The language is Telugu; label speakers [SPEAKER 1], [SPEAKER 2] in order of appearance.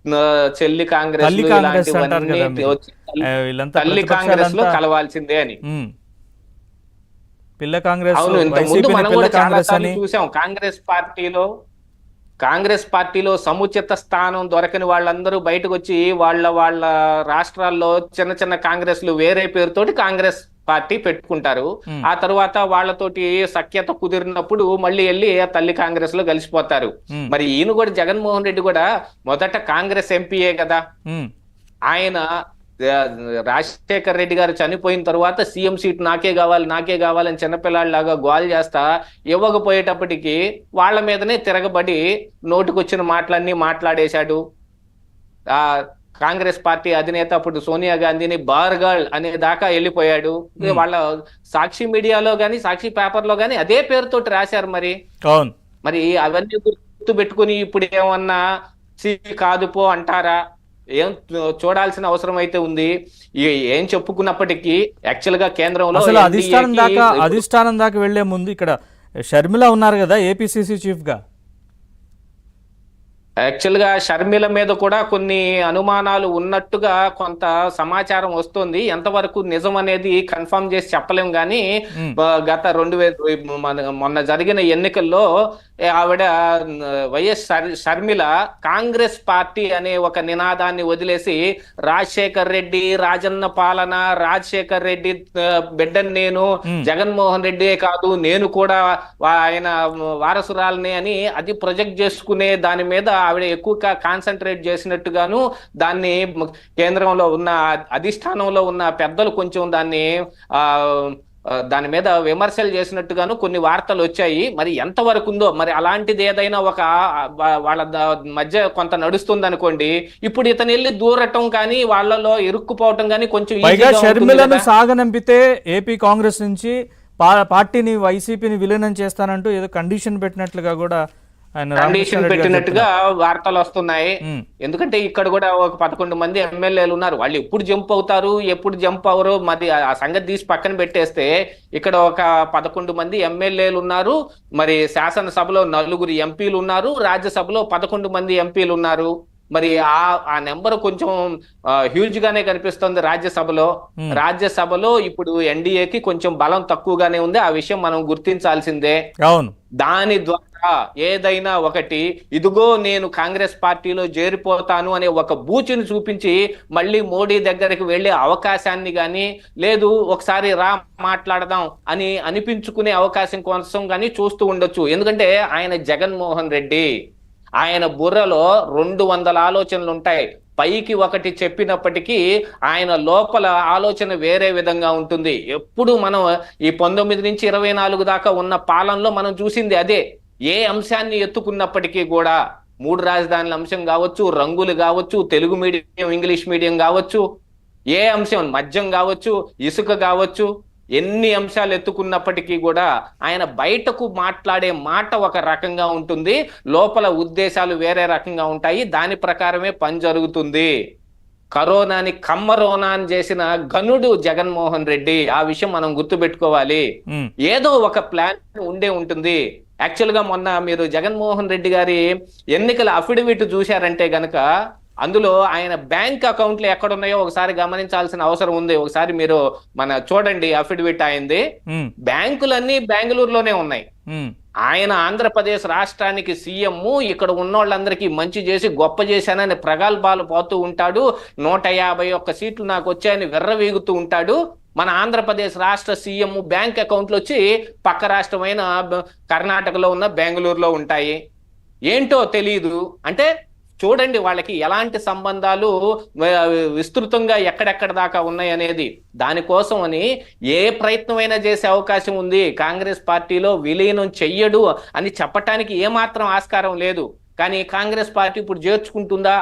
[SPEAKER 1] చెల్లి
[SPEAKER 2] తల్లి
[SPEAKER 1] కాంగ్రెస్లు
[SPEAKER 2] కాంగ్రెస్ అంటారు
[SPEAKER 1] ఇలాంటివన్నీ
[SPEAKER 2] కదా మీరు.
[SPEAKER 1] వచ్చి
[SPEAKER 2] వీళ్ళంతా
[SPEAKER 1] తల్లి కాంగ్రెస్ లో
[SPEAKER 2] ప్రతిపక్షాలంతా.
[SPEAKER 1] కలవాల్సిందే అని.
[SPEAKER 2] ఉమ్, పిల్ల కాంగ్రెస్,
[SPEAKER 1] అవును, ఇంత ముందు
[SPEAKER 2] వైసీపీని
[SPEAKER 1] మనం
[SPEAKER 2] పిల్ల
[SPEAKER 1] కూడా చాలా
[SPEAKER 2] కాంగ్రెస్
[SPEAKER 1] సార్లు
[SPEAKER 2] అని.
[SPEAKER 1] చూసాం. కాంగ్రెస్ పార్టీలో సముచిత స్థానం దొరకని వాళ్ళందరూ బయటకు వచ్చి వాళ్ళ వాళ్ళ రాష్ట్రాల్లో చిన్న చిన్న కాంగ్రెస్లు వేరే పేరుతోటి కాంగ్రెస్ పార్టీ పెట్టుకుంటారు.
[SPEAKER 2] ఉమ్,
[SPEAKER 1] ఆ తర్వాత వాళ్ళతోటి సఖ్యత కుదిరినప్పుడు మళ్ళీ వెళ్ళి ఆ తల్లి కాంగ్రెస్ లో కలిసిపోతారు.
[SPEAKER 2] ఉమ్,
[SPEAKER 1] మరి ఈయన కూడా జగన్మోహన్ రెడ్డి కూడా మొదట కాంగ్రెస్ ఎంపీయే కదా.
[SPEAKER 2] ఉమ్,
[SPEAKER 1] ఆయన ఆ, రాజశేఖర్ రెడ్డి గారు చనిపోయిన తర్వాత సీఎం సీట్ నాకే కావాలి నాకే కావాలని చిన్నపిల్లాడిలాగా గోల్ చేస్తా ఇవ్వకపోయేటప్పటికి వాళ్ళ మీదనే తిరగబడి నోటుకొచ్చిన మాటలన్నీ మాట్లాడేశాడు. ఆ కాంగ్రెస్ పార్టీ అధినేత అప్పుడు సోనియా గాంధీని బార్ గర్ల్ అనే దాకా వెళ్ళిపోయాడు.
[SPEAKER 2] ఉమ్.
[SPEAKER 1] వాళ్ళ సాక్షి మీడియాలో గాని సాక్షి పేపర్ లో గాని అదే పేరుతోటి రాశారు. మరి
[SPEAKER 2] అవును.
[SPEAKER 1] మరి అవన్నీ గుర్తు పెట్టుకుని ఇప్పుడు ఏమన్నా "ఛీ, కాదు పో" అంటారా? ఏం చూడాల్సిన అవసరం అయితే ఉంది. ఏం చెప్పుకున్నప్పటికీ యాక్చువల్ గా కేంద్రంలో
[SPEAKER 2] అసలు
[SPEAKER 1] ఎన్డీఏకి ఇప్పుడు
[SPEAKER 2] అధిష్టానం దాకా వెళ్లే ముందు ఇక్కడ షర్మిల ఉన్నారు కదా ఏపీసీసీ చీఫ్ గా.
[SPEAKER 1] యాక్చువల్ గా షర్మిల మీద కూడా కొన్ని అనుమానాలు ఉన్నట్టుగా కొంత సమాచారం వస్తుంది. ఎంతవరకు నిజం అనేది కన్ఫర్మ్ చేసి చెప్పలేం కానీ
[SPEAKER 2] ఉమ్,
[SPEAKER 1] గత 2000 మొన్న జరిగిన ఎన్నికల్లో ఆవిడ వైఎస్ షర్మిల కాంగ్రెస్ పార్టీ అనే ఒక నినాదాన్ని వదిలేసి రాజశేఖర్ రెడ్డి రాజన్న పాలన, రాజశేఖర్ రెడ్డి బిడ్డని నేను,
[SPEAKER 2] ఉమ్,
[SPEAKER 1] జగన్మోహన్ రెడ్డే కాదు నేను కూడా ఆయన వారసురాలని అని అది ప్రొజెక్ట్ చేసుకునే దాని మీద ఆవిడ ఎక్కువగా కాన్సన్ట్రేట్ చేసినట్టుగాను, దాన్ని కేంద్రంలో ఉన్న అధిష్టానంలో ఉన్న పెద్దలు కొంచెం దాన్ని ఆ దాని మీద విమర్శలు చేసినట్టుగాను కొన్ని వార్తలు వచ్చాయి. మరి ఎంతవరకు ఉందో మరి అలాంటిది ఏదైనా ఒక వాళ్ళ మధ్య కొంత నడుస్తుంది అనుకోండి, ఇప్పుడు ఇతను వెళ్ళి దూరటం కానీ వాళ్ళలో ఇరుక్కుపోవటం కానీ కొంచెం
[SPEAKER 2] పైగా
[SPEAKER 1] ఈజీగా ఉంటుంది
[SPEAKER 2] షర్మిలను
[SPEAKER 1] కదా.
[SPEAKER 2] సాగనంపితే ఏపీ కాంగ్రెస్ నుంచి పార్టీని వైసీపీని విలీనం చేస్తానంటూ ఏదో కండిషన్ పెట్టినట్లుగా కూడా ఆయన
[SPEAKER 1] కండిషన్
[SPEAKER 2] రామకృష్ణారెడ్డి గారు
[SPEAKER 1] పెట్టినట్టుగా
[SPEAKER 2] చెప్తున్నారు.
[SPEAKER 1] వార్తలు వస్తున్నాయి.
[SPEAKER 2] ఉమ్,
[SPEAKER 1] ఎందుకంటే ఇక్కడ కూడా ఒక 11 మంది ఎమ్మెల్యేలు ఉన్నారు. వాళ్ళు ఎప్పుడు జంప్ అవుతారు ఎప్పుడు జంప్ అవరు మరి ఆ సంగతి తీసి పక్కన పెట్టేస్తే, ఇక్కడ ఒక 11 మంది ఎమ్మెల్యేలు ఉన్నారు. మరి శాసనసభలో 4 ఎంపీలు ఉన్నారు. రాజ్యసభలో 11 మంది ఎంపీలు ఉన్నారు. మరి ఆ నెంబర్ కొంచెం హ్యూజ్ గానే కనిపిస్తుంది రాజ్యసభలో.
[SPEAKER 2] ఉమ్,
[SPEAKER 1] రాజ్యసభలో ఇప్పుడు ఎన్డీఏకి కొంచెం బలం తక్కువగానే ఉంది. ఆ విషయం మనం గుర్తించాల్సిందే.
[SPEAKER 2] అవును.
[SPEAKER 1] దాని ద్వారా ఏదైనా ఒకటి ఇదిగో నేను కాంగ్రెస్ పార్టీలో చేరిపోతాను అనే ఒక బూచిని చూపించి మళ్ళీ మోడీ దగ్గరికి వెళ్ళే అవకాశాన్ని కానీ, లేదు ఒకసారి రా మాట్లాడదాం అని అనిపించుకునే అవకాశం కోసం కానీ చూస్తూ ఉండొచ్చు. ఎందుకంటే ఆయన జగన్మోహన్ రెడ్డి, ఆయన బుర్రలో 200 ఆలోచనలు ఉంటాయి. పైకి ఒకటి చెప్పినప్పటికీ ఆయన లోపల ఆలోచన వేరే విధంగా ఉంటుంది. ఎప్పుడు మనం ఈ 19 నుంచి 24 దాకా ఉన్న పాలనలో మనం చూసింది అదే. ఏ అంశాన్ని ఎత్తుకున్నప్పటికీ కూడా 3 రాజధానుల అంశం కావచ్చు, రంగులు కావచ్చు, తెలుగు మీడియం ఇంగ్లీష్ మీడియం కావచ్చు, ఏ అంశం మద్యం కావచ్చు, ఇసుక కావచ్చు, ఎన్ని అంశాలు ఎత్తుకున్నప్పటికీ కూడా ఆయన బయటకు మాట్లాడే మాట ఒక రకంగా ఉంటుంది, లోపల ఉద్దేశాలు వేరే రకంగా ఉంటాయి. దాని ప్రకారమే పని జరుగుతుంది. కరోనాని కమ్మరోనా అని చేసిన ఘనుడు జగన్మోహన్ రెడ్డి. ఆ విషయం మనం గుర్తుపెట్టుకోవాలి.
[SPEAKER 2] ఉమ్,
[SPEAKER 1] ఏదో ఒక ప్లాన్ ఉండే ఉంటుంది. యాక్చువల్ గా మొన్న మీరు జగన్మోహన్ రెడ్డి గారి ఎన్నికల అఫిడవిట్ చూశారంటే గనక అందులో ఆయన బ్యాంక్ అకౌంట్లు ఎక్కడున్నాయో ఒకసారి గమనించాల్సిన అవసరం ఉంది. ఒకసారి మీరు చూడండి అఫిడవిట్ అయింది.
[SPEAKER 2] ఉమ్,
[SPEAKER 1] బ్యాంకులన్నీ బెంగళూరులోనే ఉన్నాయి.
[SPEAKER 2] ఉమ్,
[SPEAKER 1] ఆయన ఆంధ్రప్రదేశ్ రాష్ట్రానికి సీఎం, ఇక్కడ ఉన్నోళ్ళందరికీ మంచి చేసి గొప్ప చేశానని ప్రగల్భాలు పోతూ ఉంటాడు. 151 సీట్లు నాకు వచ్చాయని విర్రవీగుతూ ఉంటాడు. మన ఆంధ్రప్రదేశ్ రాష్ట్ర సీఎం బ్యాంక్ అకౌంట్లు వచ్చి పక్క రాష్ట్రమైన కర్ణాటకలో ఉన్న బెంగళూరులో ఉంటాయి. ఏంటో తెలియదు. అంటే చూడండి వాళ్ళకి ఎలాంటి సంబంధాలు విస్తృతంగా ఎక్కడెక్కడ దాకా ఉన్నాయి అనేది. దానికోసం అని ఏ ప్రయత్నమైనా చేసే అవకాశం ఉంది. కాంగ్రెస్ పార్టీలో విలీనం చెయ్యడు అని చెప్పటానికి ఏమాత్రం ఆస్కారం లేదు. కానీ కాంగ్రెస్ పార్టీ ఇప్పుడు చేర్చుకుంటుందా